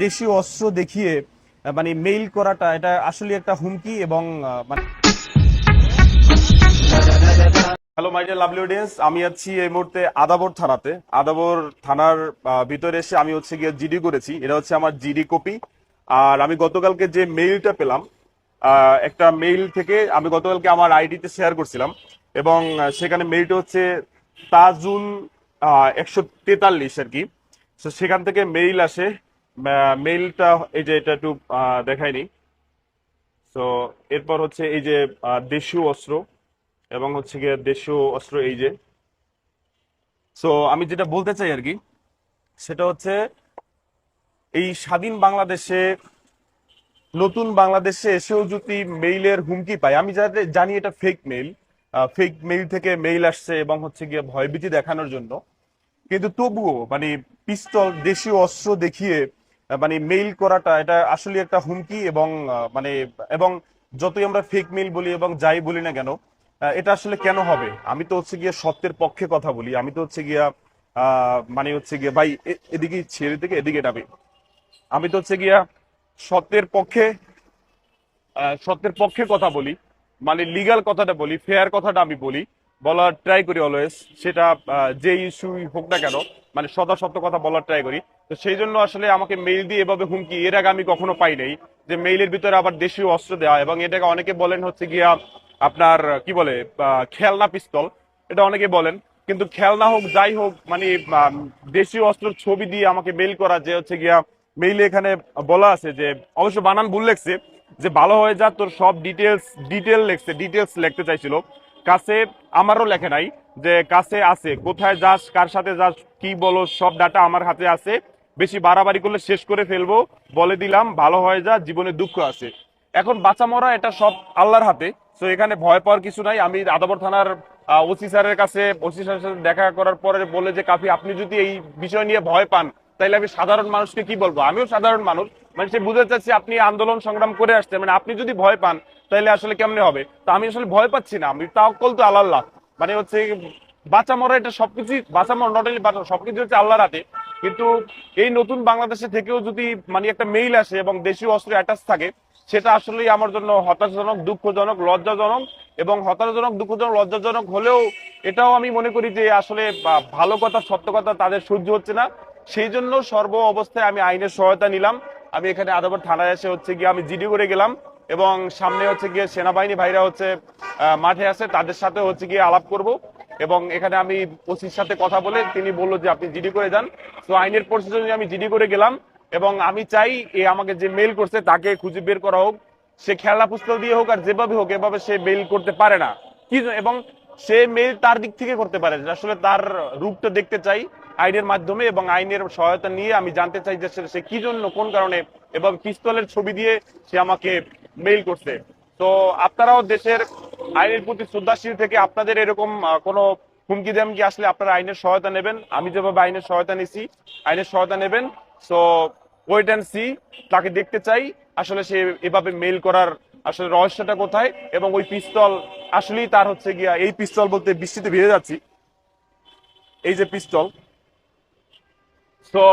দেশীয় অস্ত্র দেখিয়ে মানে মেইল করাটা এটা আসলে একটা হুমকি এবং মানে hello my dear lovely audience, আমি আছি এই মুহূর্তে আদাবর থানাতে। আদাবর থানার ভিতরে এসে আমি হচ্ছে গিয়ে জিডি করেছি। এটা হচ্ছে আমার জিডি কপি। আর আমি গতকালকে যে মেইলটা পেলাম, একটা মেইল থেকে আমি গতকালকে আমার আইডিতে শেয়ার করছিলাম এবং সেখানে মেইলটা হচ্ছে তাজুল 143 আর কি। তো সেখান থেকে মেইল আসে। মেইলটা এই যে এটা একটু দেখায়নি। তো এরপর হচ্ছে এই যে দেশীয় অস্ত্র এবং হচ্ছে গিয়ে দেশীয় অস্ত্র এই যে। সো আমি যেটা বলতে চাই আর কি, সেটা হচ্ছে এই স্বাধীন বাংলাদেশে, নতুন বাংলাদেশে এসেও যদি মেইলের হুমকি পাই, আমি যাতে জানি এটা ফেক মেইল, ফেক মেইল থেকে মেইল আসছে এবং হচ্ছে গিয়ে ভয়ভীতি দেখানোর জন্য, কিন্তু তবুও মানে পিস্তল দেশীয় অস্ত্র দেখিয়ে মানে মেইল করাটা এটা আসলে একটা হুমকি এবং মানে এবং যতই আমরা ফেক মেইল বলি এবং যাই বলি না কেন, এটা আসলে কেন হবে? আমি তো হচ্ছে গিয়ে সত্যের পক্ষে কথা বলি। আমি তো হচ্ছে গিয়া মানে হচ্ছে গিয়ে ভাই এদিকে ছেড়ে থেকে এদিকে যাবে। আমি তো হচ্ছে গিয়া সত্যের পক্ষে, সত্যের পক্ষে কথা বলি, মানে লিগ্যাল কথাটা বলি, ফেয়ার কথাটা আমি বলি, বলার ট্রাই করি অলওয়েজ। সেটা যে ইস্যুই হোক না কেন, মানে সদা সত্য কথা বলার ট্রাই করি। তো সেই জন্য আসলে আমাকে মেইল দিয়ে এভাবে হুমকি এর আগে আমি কখনো পাই নাই, যে মেইলের ভিতরে আবার দেশীয় অস্ত্র দেওয়া। এবং এটাকে অনেকে বলেন হচ্ছে গিয়া আপনার কি বলে খেলনা পিস্তল, এটা অনেকে বলেন। কিন্তু খেলনা হোক যাই হোক, মানে দেশীয় অস্ত্রের ছবি দিয়ে আমাকে মেইল করা, যে হচ্ছে গিয়া মেইলে এখানে বলা আছে যে, অবশ্য বানান ভুল লেখছে, যে ভালো হয়ে যা তোর সব ডিটেলস লেখছে, ডিটেলস লিখতে চাইছিল। কাছে আমারও লেখে নাই, যে কাছে আছে, কোথায় যাস, কার সাথে যাস, কি বলো, সব ডাটা আমার হাতে আছে। বেশি বাড়াবাড়ি করলে শেষ করে ফেলবো, বলে দিলাম ভালো হয়ে যা, জীবনে দুঃখ আছে। এখন বাঁচা মরা এটা সব আল্লাহর হাতে। তো এখানে ভয় পাওয়ার কিছু নাই। আমি আদাবর থানার ওসি স্যারের কাছে, ওসি স্যারের সাথে দেখা করার পরে বলে যে কাফি, আপনি যদি এই বিষয় নিয়ে ভয় পান তাইলে আমি সাধারণ মানুষকে কি বলবো? আমিও সাধারণ মানুষ। মানে সে বুঝতে চাচ্ছি আপনি আন্দোলন সংগ্রাম করে আসছেন, মানে আপনি যদি ভয় পান তাহলে আসলে কেমনে হবে? তো আমি আসলে ভয় পাচ্ছি না, আমি তাওয়াক্কুল তো আল্লাহ। মানে হচ্ছে বাঁচা মরা এটা সবকিছু, বাঁচা মরা নট অনলি বাঁচা, সবকিছু হচ্ছে আল্লাহর হাতে। কিন্তু এই নতুন বাংলাদেশে থেকেও যদি মানে একটা মেইল আসে এবং দেশীয় অস্ত্র অ্যাটাচ থাকে, সেটা আসলেই আমার জন্য হতাশাজনক, দুঃখজনক, লজ্জাজনক। এবং হতাশাজনক, দুঃখজনক, লজ্জাজনক হলেও এটাও আমি মনে করি যে আসলে ভালো কথা, সত্য কথা তাদের সহ্য হচ্ছে না। সেই জন্য সর্ব অবস্থায় আমি আইনের সহায়তা নিলাম। আমি এখানে আদাবর থানায় এসে হচ্ছে গিয়ে আমি জিডি করে গেলাম এবং সামনে হচ্ছে গিয়ে সেনাবাহিনী ভাইরা হচ্ছে মাঠে আছে, তাদের সাথে হচ্ছে গিয়ে আলাপ করব। এবং এখানে আমি ওসির সাথে কথা বলে তিনি বললো যে আপনি জিডি করে যান। তো আইনের প্রসিডিউরে আমি জিডি করে গেলাম এবং আমি চাই আমাকে যে মেইল করছে তাকে খুঁজে বের করা হোক। সে খেলনা পুস্তক দিয়ে হোক আর যেভাবে হোক, এভাবে সে মেইল করতে পারে না কি, এবং সে মেইল তার দিক থেকে করতে পারে। আসলে তার রূপটা দেখতে চাই আইনের মাধ্যমে, এবং আইনের সহায়তা নিয়ে আমি জানতে চাই যে সে কি জন্য, কোন কারণে, এবং পিস্তলের ছবি দিয়ে সে আমাকে মেইল করছে। তো আপনারাও দেশের আইনের প্রতি শ্রদ্ধাশীল থেকে আপনাদের এরকম কোনো হুমকি দামকি আসলে আপনারা আইনের সহায়তা নেবেন। আমি যেভাবে আইনের সহায়তা নিছি, আইনের সহায়তা নেবেন। সো ওয়েট অ্যান্ড সি, তাকে দেখতে চাই আসলে সে এভাবে মেইল করার আসলে রহস্যটা কোথায়, এবং ওই পিস্তল আসলেই তার হচ্ছে গিয়া, এই পিস্তল বলতে বৃষ্টিতে ভিজে যাচ্ছি, এই যে পিস্তল, তো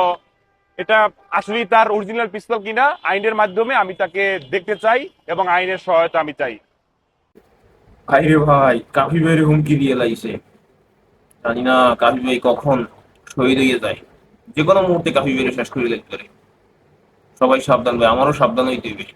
এটা আসলেই তার অরিজিনাল পিস্তল কিনা আইনের মাধ্যমে আমি তাকে দেখতে চাই এবং আইনের সহায়তা আমি চাই। ভাই রে ভাই, কাফি ভাইয়ের হুমকি দিয়ে লাইছে। জানি না কাফি ভাই কখন শহীদ হয়ে যায়। যে কোনো মুহূর্তে কাফি ভাইয়ের শেষ করে দিতে পারে। সবাই সাবধান ভাই, আমারও সাবধান হইতে হবে।